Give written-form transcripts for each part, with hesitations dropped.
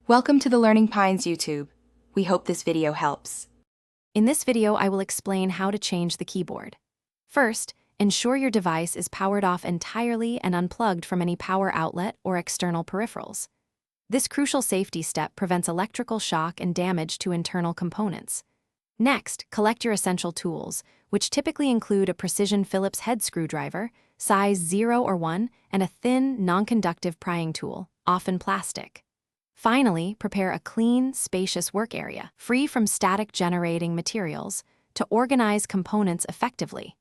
Welcome to the Learning Pines YouTube. We hope this video helps. In this video, I will explain how to change the keyboard. First, ensure your device is powered off entirely and unplugged from any power outlet or external peripherals. This crucial safety step prevents electrical shock and damage to internal components. Next, collect your essential tools, which typically include a precision Phillips head screwdriver, size 0 or 1, and a thin, non-conductive prying tool, often plastic. Finally, prepare a clean, spacious work area, free from static-generating materials, to organize components effectively.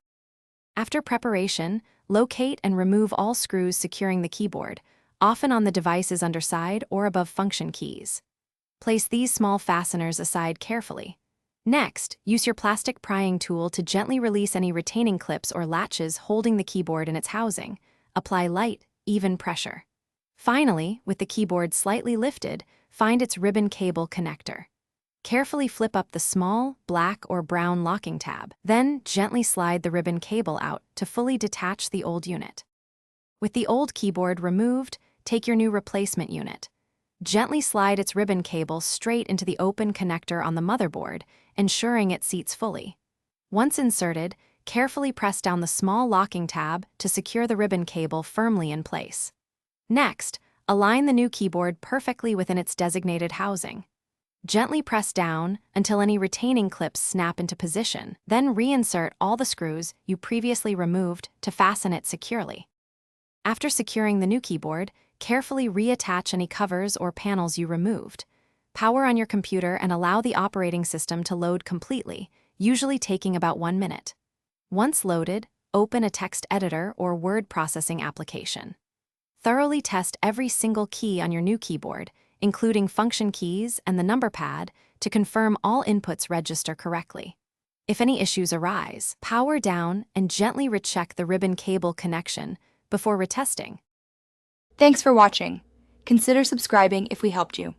After preparation, locate and remove all screws securing the keyboard, often on the device's underside or above function keys. Place these small fasteners aside carefully. Next, use your plastic prying tool to gently release any retaining clips or latches holding the keyboard in its housing. Apply light, even pressure. Finally, with the keyboard slightly lifted, find its ribbon cable connector. Carefully flip up the small, black or brown locking tab, then gently slide the ribbon cable out to fully detach the old unit. With the old keyboard removed, take your new replacement unit. Gently slide its ribbon cable straight into the open connector on the motherboard, ensuring it seats fully. Once inserted, carefully press down the small locking tab to secure the ribbon cable firmly in place. Next, align the new keyboard perfectly within its designated housing. Gently press down until any retaining clips snap into position, then reinsert all the screws you previously removed to fasten it securely. After securing the new keyboard, carefully reattach any covers or panels you removed. Power on your computer and allow the operating system to load completely, usually taking about 1 minute. Once loaded, open a text editor or word processing application. Thoroughly test every single key on your new keyboard, including function keys and the number pad, to confirm all inputs register correctly. If any issues arise, power down and gently recheck the ribbon cable connection before retesting. Thanks for watching. Consider subscribing if we helped you.